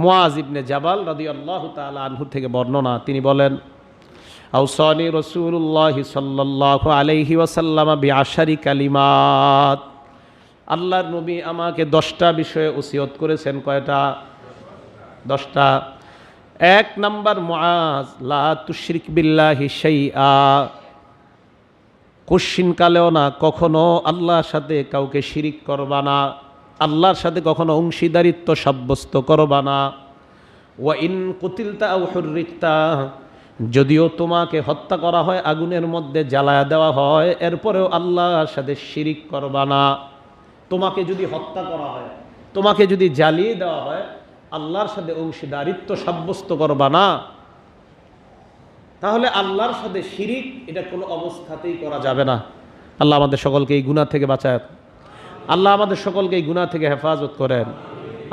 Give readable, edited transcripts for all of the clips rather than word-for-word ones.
মুআজ ইবনে জাবাল রাদিয়াল্লাহু তাআলা আনহু থেকে বর্ণনা, তিনি বলেন, আওসানি রাসূলুল্লাহি সাল্লাল্লাহু আলাইহি ওয়াসাল্লাম বিআশারি কালিমাত, আল্লাহর নবী আমাকে 10টা বিষয়ে ওসিয়ত করেছেন। কয়টা? 10টা। 1 নাম্বার, মুআজ লা তুশরিক বিল্লাহি শাইআ, কোশ্চিনকালেও না, কখনো আল্লাহর সাথে কাউকে শিরিক করবা না, আল্লাহর সাথে কখনো অংশীদারিত্ব সাব্যস্ত করবা না। ওয়া ইন কুতিলতা আও হুররিকতা, যদিও তোমাকে হত্যা করা হয়, আগুনের মধ্যে জ্বালায়া দেওয়া হয়, এরপরেও আল্লাহর সাথে শিরিক করবা না। তোমাকে যদি হত্যা করা হয়, তোমাকে যদি জ্বালিয়ে দেওয়া হয়, আল্লাহর সাথে অংশীদারিত্ব সাব্যস্ত করবা না। তাহলে আল্লাহর সাথে শিরিক এটা কোনো অবস্থাতেই করা যাবে না। আল্লাহ আমাদের সকলকে এই গুনাহ থেকে বাঁচায়, আল্লাহ আমাদের সকলকে এই গুনাহ থেকে হেফাজত করেন।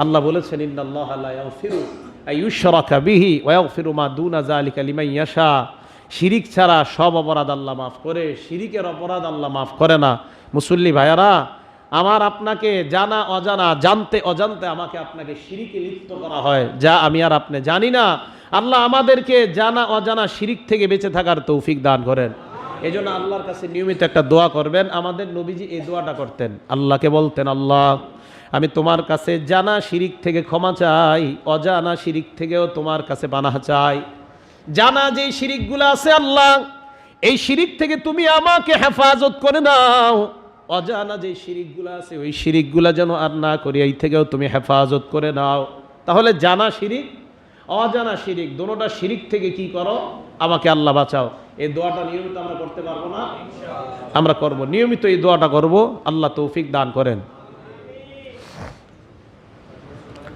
আল্লাহ বলেছেন, ইন্নাল্লাহা লা ইয়াগফিরু আইয়ুশরাকা বিহি ওয়া ইয়াগফিরু মা দুনা যালিকা লিমান ইয়াশা, শিরিক ছাড়া সব অপরাধ আল্লাহ মাফ করে, শিরিকের অপরাধ আল্লাহ মাফ করে না। মুসল্লি ভাইয়ারা, আমার আপনাকে জানা অজানা, জানতে অজান্তে আমাকে আপনাকে শিরিকে লিপ্ত করা হয়, যা আমি আর আপনি জানি না। আল্লাহ আমাদেরকে জানা অজানা শিরিক থেকে বেঁচে থাকার তৌফিক দান করেন। এই জন্য আল্লাহর কাছে নিয়মিত একটা দোয়া করবেন। আমাদের নবীজি এই দোয়াটা করতেন, আল্লাহকে বলতেন, আল্লাহ আমি তোমার কাছে জানা শিরিক থেকে ক্ষমা চাই, অজানা শিরিক থেকেও তোমার কাছে পানাহ চাই। জানা যেই শিরিকগুলো আছে আল্লাহ, এই শিরিক থেকে তুমি আমাকে হেফাজত করে নাও। অজানা যেই শিরিকগুলো আছে ওই শিরিকগুলো যেন আর না করি, এই থেকেও তুমি হেফাজত করে নাও। তাহলে জানা শিরিক, অজানা শিরিক, দোনোটা শিরিক থেকে কি করো? আমাকে আল্লাহ বাঁচাও। এই দোয়াটা নিয়মিত আমরা করতে পারবো না? আমরা করব, নিয়মিত এই দোয়াটা করব। আল্লাহ তৌফিক দান করেন।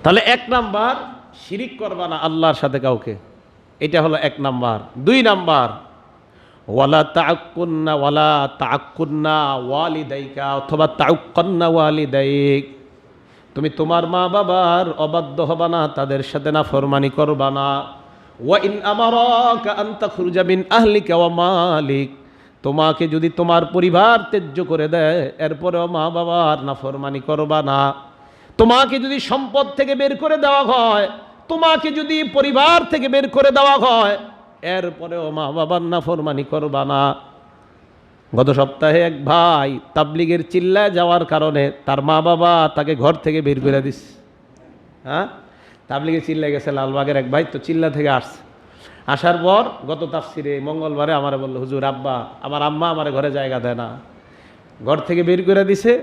তাহলে 1 নাম্বার, শিরিক করবা না আল্লাহর সাথে কাউকে, এটা হলো 1 নাম্বার। 2 নাম্বার, ওয়ালা তাআক্কুন্না ওয়ালিদাইকা অথবা তাউক্কান্না ওয়ালিদাইক, তুমি তোমার মা বাবার অবাধ্য হবা না, তাদের সাথে নাফরমানি করবা না। ওয়া ইন আমারাকা আন তাখরুজা মিন আহলিকা ওয়া মালিক, তোমাকে যদি তোমার পরিবার ত্যায্য করে দেয়, এরপরেও মা বাবার নাফরমানি করবা না। তোমাকে যদি সম্পদ থেকে বের করে দেওয়া হয়, তোমাকে যদি পরিবার থেকে বের করে দেওয়া হয়, এরপরেও মা বাবার নাফরমানি করবা না। গত সপ্তাহে এক ভাই তাবলিগের চিল্লায় যাওয়ার কারণে তার মা বাবা তাকে ঘর থেকে বের করে দিচ্ছে। হ্যাঁ, তাবলিগে চিল্লায় গেছে লালবাগের এক ভাই, তো চিল্লা থেকে আসছে। আসার পর গত তাফসিরে মঙ্গলবারে আমারে বললো, হুজুর আব্বা, আমার আম্মা আমার ঘরে জায়গা দেয় না, ঘর থেকে বের করে দিছে,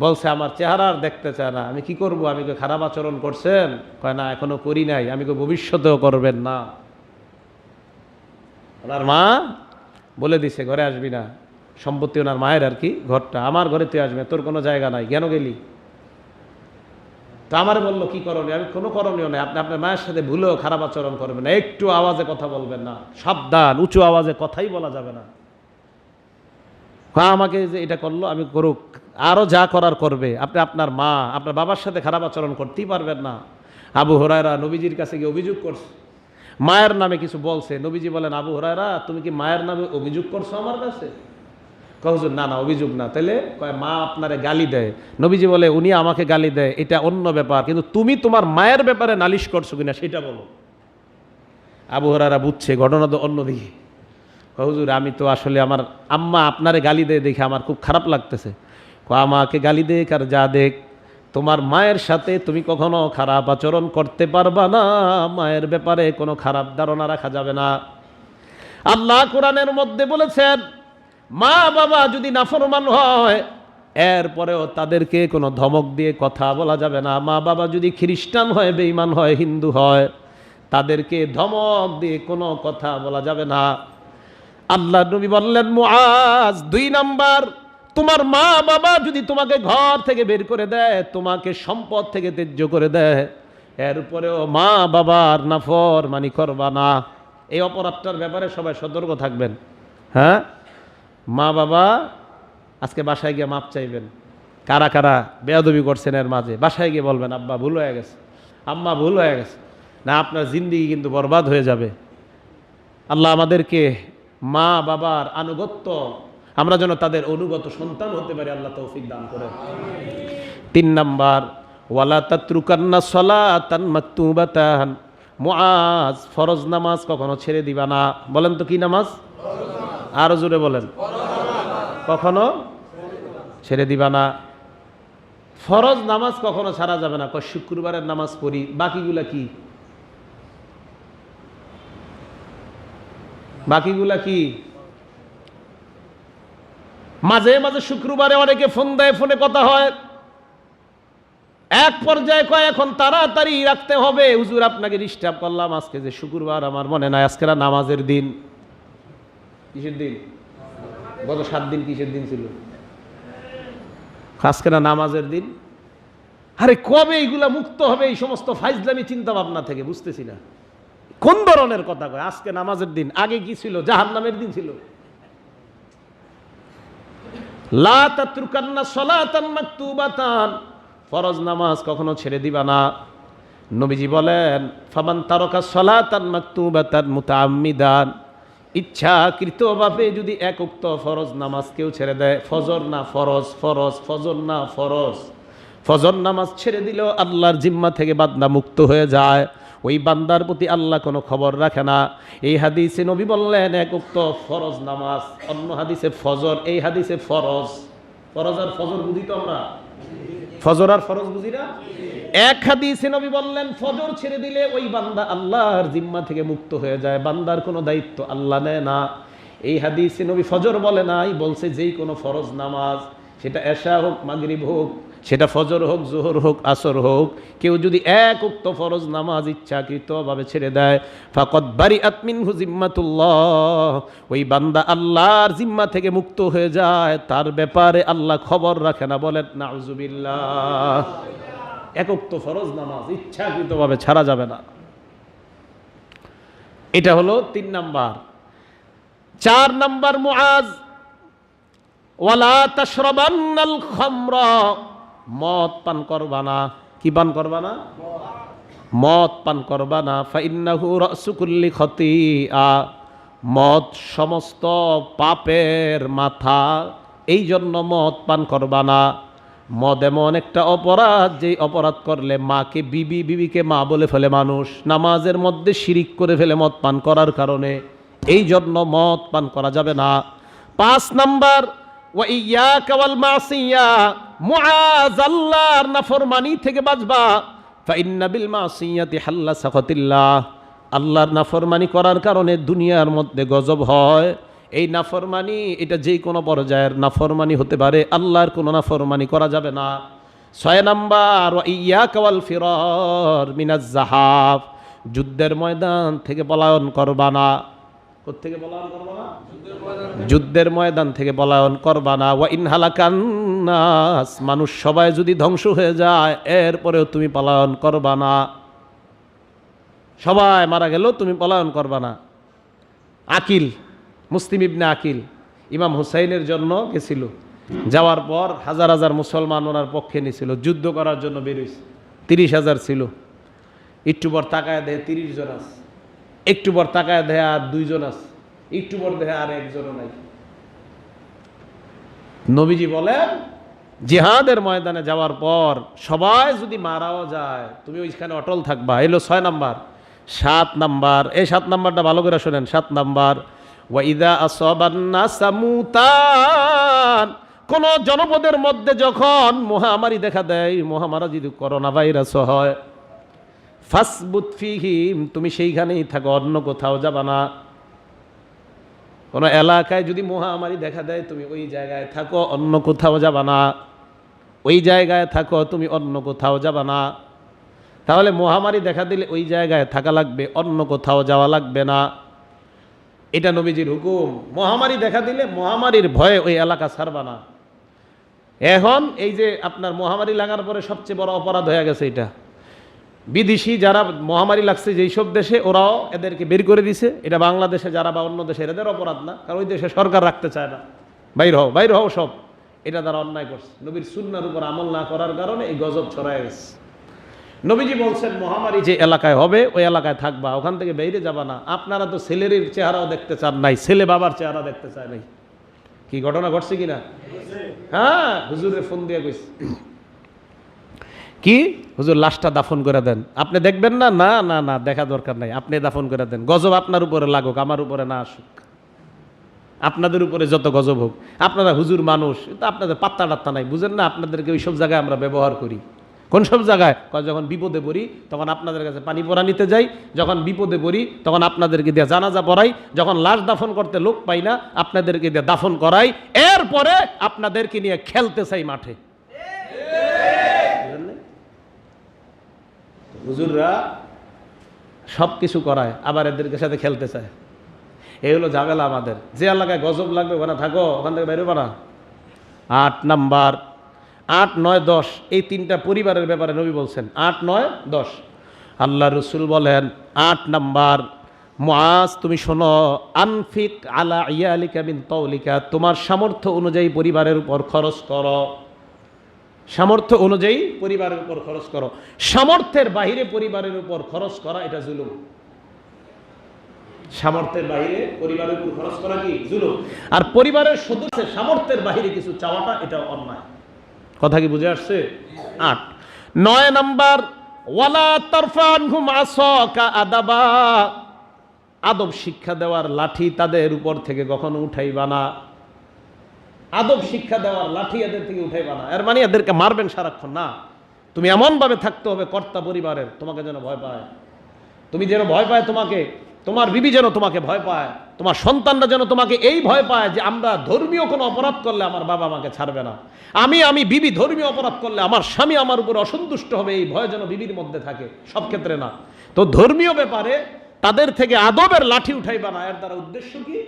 বলছে আমার চেহারা আর দেখতে চায় না। আমি কি করব? আমি কই খারাপ আচরণ করছেন? কয় না, এখনো করি নাই। আমি কই ভবিষ্যতেও করবেন না। ওনার মা বলে দিছে ঘরে আসবি না, সম্পত্তি ওনার মায়ের আর কি, ঘরটা আমার ঘরে তুই আসবে, তোর কোনো জায়গা নাই, কেন গেলি? তো আমারে বললো কি করণীয়? আমি কোনো করণীয় নেই, আপনি আপনার মায়ের সাথে ভুলেও খারাপ আচরণ করবেন না, একটু আওয়াজে কথা বলবেন না, সাবধান, উঁচু আওয়াজে কথাই বলা যাবে না। হ্যাঁ, আমাকে যে এটা করলো, আমি করুক, আরও যা করার করবে। আপনি আপনার মা, আপনার বাবার সাথে খারাপ আচরণ করতেই পারবেন না। আবু হুরায়রা নবীজির কাছে গিয়ে অভিযোগ করছে, মায়ের নামে কিছু বলছে। নবীজি বলেন, আবু হুরায়রা তুমি কি মায়ের নামে অভিযোগ করছো আমার কাছে? হুজুর না না, অভিযোগ না। তাহলে কয় মা আপনারে গালি দেয়। নবীজি বলে, উনি আমাকে গালি দেয় এটা অন্য ব্যাপার, কিন্তু তুমি তোমার মায়ের ব্যাপারে নালিশ করছো কিনা সেটা বলো। আবু হুরায়রা বুঝছে ঘটনা তো অন্যদিকে। হুজুর আমি তো আসলে আমার আম্মা আপনারে গালি দেয় দেখে আমার খুব খারাপ লাগতেছে। আমাকে গালি দেখ আর যা দেখ, তোমার মায়ের সাথে তুমি কখনো খারাপ আচরণ করতে পারবা না, মায়ের ব্যাপারে কোনো খারাপ ধারণা রাখা যাবে না। আল্লাহ কোরআনের মধ্যে বলেছেন, মা বাবা যদি নাফরমান হয়, এরপরেও তাদেরকে কোনো ধমক দিয়ে কথা বলা যাবে না। মা বাবা যদি খ্রিস্টান হয়, বেঈমান হয়, হিন্দু হয়, তাদেরকে ধমক দিয়ে কোনো কথা বলা যাবে না। আল্লাহ নবী বললেন, মুআজ 2 নাম্বার, তোমার মা বাবা যদি তোমাকে ঘর থেকে বের করে দেয়, তোমাকে সম্পদ থেকে ত্যায্য করে দেয়, এরপরেও মা বাবার নাফরমানি করবা না। এই অপরাধটার ব্যাপারে সবাই সতর্ক থাকবেন। হ্যাঁ, মা বাবা আজকে বাসায় গিয়ে মাপ চাইবেন। কারা কারা বেয়াদবি করছেন এর মাঝে, বাসায় গিয়ে বলবেন, আব্বা ভুল হয়ে গেছে, আম্মা ভুল হয়ে গেছে, না আপনার জিন্দেগি কিন্তু বরবাদ হয়ে যাবে। আল্লাহ আমাদেরকে মা বাবার আনুগত্য, আমরা যেন তাদের অনুগত সন্তান হতে পারি, আল্লাহ তৌফিক দান করেন। 3 নাম্বার, ওয়ালা তাতরুকান্না সালাতান মাকতুবাতান, মুআজ ফরজ নামাজ কখনো ছেড়ে দিবা না। বলেন তো কি নামাজ? আরো জোরে বলেন। কখনো ছেড়ে দিবা না। ফরজ নামাজ কখনো ছাড়া যাবে না। শুক্রবারের নামাজ পড়ি, বাকিগুলা কি? বাকিগুলা কি? মাঝে মাঝে শুক্রবারে অনেকে ফোন দেয়, ফোনে কথা হয়, এক পর্যায়ে কয় এখন তাড়াতাড়ি রাখতে হবে, হুজুর আপনাকে ডিস্টার্ব করলাম, আজকে যে শুক্রবার আমার মনে নাই, আজকে নামাজের দিন। কিসের দিন? গত 7 দিন কিসের দিন ছিল? আজকে নামাজের দিন। আরে কবে এইগুলা মুক্ত হবে এই সমস্ত ফাইজলামি চিন্তা ভাবনা থেকে? বুঝতেছি না কোন ধরনের কথা কয়। আজকে নামাজের দিন, আগে কি ছিল? জাহান্নামের দিন ছিল। লা তাতরুকান্না সালাতান মাকতুবাতান, ফরজ নামাজ কখনো ছেড়ে দিবা না। নবীজি বলেন ফামান তারাকা সালাতান মাকতুবাতান মুতাআম্মিদান, ইচ্ছাকৃতভাবে যদি এক উক্ত ফরজ নামাজ কেউ ছেড়ে দেয়, ফজর না ফরজ, ফরজ ফজর না ফরজ, ফজর নামাজ ছেড়ে দিলেও আল্লাহর জিম্মা থেকে বান্দা মুক্ত হয়ে যায়। ওই বান্দার প্রতি আল্লাহ কোনো খবর রাখে না। এই হাদিসে নবী বললেন এক উক্ত ফরজ নামাজ, অন্য হাদিসে ফজর, এই হাদিসে ফরজ। ফরজ আর ফজর বুঝি তো আমরা? ফজর আর ফরজ বুঝি না? এক হাদিসে নবী বললেন ফজর ছেড়ে দিলে ওই বান্দা আল্লাহর জিম্মা থেকে মুক্ত হয়ে যায়, বান্দার কোনো দায়িত্ব আল্লাহ নেয় না। এই হাদিসে নবী ফজর বলে নাই, বলছে যেই কোনো ফরজ নামাজ, সেটা এশা হোক, মাগরিব হোক, সেটা ফজর হোক, জোহর হোক, আসর হোক, কেউ যদি এক উক্ত ফরজ নামাজ ইচ্ছাকৃতভাবে ছেড়ে দেয়, ফাকাদ বারিআত মিনহু জিম্মাতুল্লাহ, ওই বান্দা আল্লাহর জিম্মা থেকে মুক্ত হয়ে যায়, তার ব্যাপারে আল্লাহ খবর রাখে না। বলেন নাউজুবিল্লাহ। এক উক্ত ফরজ নামাজ ইচ্ছাকৃতভাবে ছাড়া যাবে না। এটা হলো 3 নাম্বার। 4 নাম্বার, মুআজ ওয়ালা তাশরাবান্নাল খামরা, মদ পান করবা না। কি পান করবা না? মদ পান করবা না। ফাইন্নাহু রাসু কুল্লি খতিআ, মদ সমস্ত পাপের মাথা, এই জন্য মদ পান করবা না। মদ এমন একটা অপরাধ, যেই অপরাধ করলে মাকে বিবি, বিবিকে মা বলে ফেলে মানুষ, নামাজের মধ্যে শিরিক করে ফেলে মদ পান করার কারণে, এই জন্য মদ পান করা যাবে না। 5 নাম্বার, ওয়া ইয়াকা ওয়াল মাসিয়া, মুআজ আল্লাহর নাফরমানি থেকে বাঁচবা। ফাইন্না বিল মাসিয়াতি হাল্লা সাখাতিল্লাহ, আল্লাহর নাফরমানি করার কারণে দুনিয়ার মধ্যে গজব হয়। এই নাফরমানি এটা যেই কোনো পর্যায়ের নাফরমানি হতে পারে, আল্লাহর কোনো নাফরমানি করা যাবে না। 6 নাম্বার, ওয়া ইয়াকা ওয়াল ফিরার মিনাজ জাহাফ, যুদ্ধের ময়দান থেকে পলায়ন করবা না। কোত্থেকে পলায়ন করবা না? যুদ্ধের ময়দান থেকে পলায়ন করবা না। ওয়া ইন হালাকান নাস, মানুষ সবাই যদি ধ্বংস হয়ে যায়, এরপরেও তুমি পলায়ন করবা না। সবাই মারা গেল, তুমি পলায়ন করবা না। আকিল, মুসলিম ইবনে আকিল ইমাম হুসাইনের জন্য গেছিল, যাওয়ার পর হাজার হাজার মুসলমান ওনার পক্ষে নিয়েছিল, যুদ্ধ করার জন্য বেরোইছে। 30,000 ছিল। একটু পর তাকায় দেয় 30 জন আছে, একটু পর তাকায় দেয় আর 2 জন আছে, একটু পর দেয় আর 1 জনও নাই। নবীজি বলেন জিহাদের ময়দানে যাওয়ার পর সবাই যদি মারাও যায়, তুমি ওইখানে অটল থাকবা। এলো 6 নাম্বার। 7 নাম্বার, এই 7 নাম্বারটা ভালো করে শোনেন। 7 নাম্বার, ওয়া ইযা আসাবান নাসা মুতান, কোন জনপদের মধ্যে যখন মহামারী দেখা দেয়, মহামারী যদি করোনা ভাইরাস হয়, ফাসবুত ফিহিম, তুমি সেইখানেই থাকো, অন্য কোথাও যাবা না। কোন এলাকায় যদি মহামারী দেখা দেয়, তুমি ওই জায়গায় থাকো, অন্য কোথাও যাবা না। ওই জায়গায় থাকো, তুমি অন্য কোথাও যাবা না। তাহলে মহামারী দেখা দিলে ওই জায়গায় থাকা লাগবে, অন্য কোথাও যাওয়া লাগবে না। এটা নবীজির হুকুম। মহামারী দেখা দিলে মহামারীর ভয়ে ওই এলাকা ছাড়বা না। এখন এই যে আপনার মহামারী লাগার পরে সবচেয়ে বড় অপরাধ হয়ে গেছে এটা, বিদেশি যারা মহামারী লাগছে যেই সব দেশে, ওরাও এদেরকে বের করে দিছে। এটা বাংলাদেশে যারা বা অন্য দেশে, এদের অপরাধ না, কারণ ওই দেশে সরকার রাখতে চায় না। বাইর হও, বাইর হও সব। এটা তারা অন্যায় করছে। নবীর সুন্নাহর উপর আমল না করার কারণে এই গজব ছড়ায় গেছে। নবীজি বলছেন মহামারী যে এলাকায় হবে ওই এলাকায় থাকবা, ওখান থেকে বাইরে যাবা না। আপনারা তো ছেলের চেহারাও দেখতে চান নাই, ছেলে বাবার চেহারা দেখতে চায় নাই। কি ঘটনা ঘটছে কিনা? হ্যাঁ, হুজুরে ফোন দিয়ে কইছে। কি হুজুর লাশটা দাফন করে দেন। আপনি দেখবেন না? না না না, দেখা দরকার নাই, আপনি দাফন করে দেন। গজব আপনার উপরে লাগুক, আমার উপরে না আসুক। আপনাদের উপরে যত গজব হোক, আপনারা হুজুর মানুষ, তো আপনাদের পাত্তা টাত্তা নাই, বুঝেন না? আপনাদেরকে ওই সব জায়গায় আমরা ব্যবহার করি। কোন সব জায়গায়? যখন বিপদে পড়ি তখন আপনাদের কাছে পানি পড়া নিতে যাই, যখন বিপদে পড়ি তখন আপনাদেরকে দিয়ে জানাজা পড়াই, যখন লাশ দাফন করতে লোক পাই না আপনাদেরকে দিয়ে দাফন করাই, এরপরে আপনাদেরকে নিয়ে খেলতে চাই মাঠে। হুজুররা সব কিছু করায়, আবার এদেরকে সাথে খেলতে চায়। এই হলো ঝামেলা আমাদের। যে এলাকায় গজব লাগবে ওখানে থাকো, ওখান থেকে বেরোবে না। 8 নাম্বার, 8, 9, 10 এই 3টা পরিবারের ব্যাপারে নবী বলছেন। 8, 9, 10 আল্লাহ রসুল বলেন 8 নাম্বার, মুআজ তুমি শোনো, আনফিক আলা ইয়ালিকা মিন তাওলিকা, তোমার সামর্থ্য অনুযায়ী পরিবারের উপর খরচ করো। সামর্থ্য অনুযায়ী পরিবারের উপর খরচ করো। সামর্থ্যের বাহিরে পরিবারের উপর খরচ করা এটা জুলুম। সামর্থ্যের বাহিরে পরিবারের উপর খরচ করা কি জুলুম। আর পরিবারের সদস্যের সামর্থ্যের বাহিরে কিছু চাওয়াটা এটা অন্যায়। কথা কি বুঝে আসছে? 8, 9 নাম্বার, ওয়ালা তারফা আনহুম আসাকা আদাবা, আদব শিক্ষা দেওয়ার লাঠি তাদের উপর থেকে কখনো উঠাইবা না। আদব শিক্ষা দেওয়ার লাঠি এদের থেকে উঠাইবা না। এর মানে এদেরকে মারবেন সারাক্ষণ না। তুমি এমন ভাবে থাকতে হবে কর্তা পরিবারের, তোমাকে যেন ভয় পায়, তুমি যেন ভয় পায় তোমাকে, তোমার বিবি যেন তোমাকে ভয় পায়, তোমার সন্তানরা যেন তোমাকে এই ভয় পায় যে আমরা ধর্মীয় কোনো অপরাধ করলে আমার বাবা আমাকে ছাড়বে না, আমি বিবি ধর্মীয় অপরাধ করলে আমার স্বামী আমার উপর অসন্তুষ্ট হবে, এই ভয় যেন বিবির মধ্যে থাকে। সব ক্ষেত্রে না। তো ধর্মীয় ব্যাপারে তাদের থেকে আদবের লাঠি উঠাইবা না। এর দ্বারা উদ্দেশ্য কি?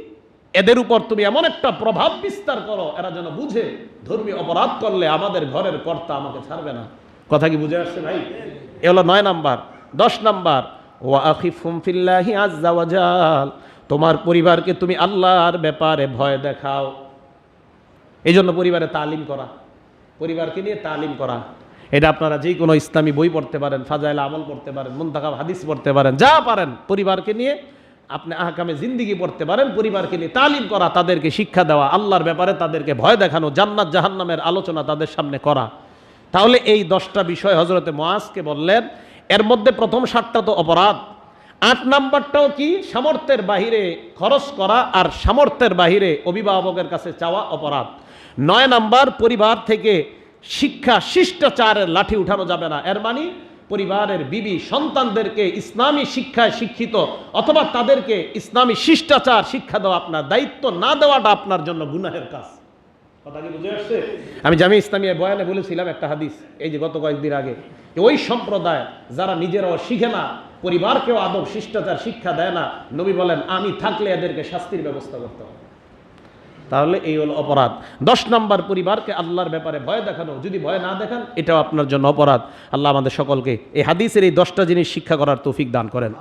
এদের উপর তুমি এমন একটা প্রভাব বিস্তার করো এরা যেন বুঝে ধর্মীয় অপরাধ করলে আমাদের ঘরের কর্তা আমাকে ছাড়বে না। কথা কি বুঝে আসছে ভাই? এ হলো 9 নাম্বার। 10 নাম্বার, ওয়া আখিফুম ফিল্লাহি আযজা ওয়া জাল, তোমার পরিবারকে তুমি আল্লাহর ব্যাপারে ভয় দেখাও। এই জন্য পরিবারে তালিম করা, পরিবারকে নিয়ে তালিম করা, এটা আপনারা যে কোনো ইসলামী বই পড়তে পারেন, ফাজাইল আমল পড়তে পারেন, মুনতাখাব হাদিস পড়তে পারেন, যা পারেন পরিবারকে নিয়ে আপনি আহকামে জিন্দেগি পড়তে পারেন। পরিবারকে নিয়ে তালিম করা, তাদেরকে শিক্ষা দেওয়া, আল্লাহর ব্যাপারে তাদেরকে ভয় দেখানো, জান্নাত জাহান্নামের আলোচনা তাদের সামনে করা। তাহলে এই 10টা বিষয় হযরতে মুআজকে বললেন। এর মধ্যে প্রথম 7টা তো অপরাধ। 8 নাম্বারটাও কি? সামর্থ্যের বাহিরে খরচ করা আর সামর্থ্যের বাহিরে অভিভাবকের কাছে চাওয়া অপরাধ। 9 নাম্বার, পরিবার থেকে শিক্ষা শিষ্টাচারের লাঠি উঠানো যাবে না। এর মানে পরিবারের বিবি সন্তানদেরকে ইসলামী শিক্ষায় শিক্ষিত অথবা তাদেরকে ইসলামী শিষ্টাচার শিক্ষা দেওয়া আপনার দায়িত্ব, না দেওয়াটা আপনার জন্য গুনাহের কাজ। কথা কি বুঝে আসছে? আমি জামি ইসলামিয়া বয়ানে বলেছিলাম একটা হাদিস, এই যে গত কয়েকদিন আগে, ওই সম্প্রদায় যারা নিজেরাও শিখে না, পরিবারকেও আদব শিষ্টাচার শিক্ষা দেয় না, নবী বলেন আমি থাকলে এদেরকে শাস্তির ব্যবস্থা করতে হবে। তাহলে এই হলো অপরাধ। 10 নাম্বার, পরিবারকে আল্লাহর ব্যাপারে ভয় দেখানো। যদি ভয় না দেখান এটাও আপনার জন্য অপরাধ। আল্লাহ আমাদের সকলকে এই হাদিসের এই 10টা জিনিস শিক্ষা করার তৌফিক দান করেন।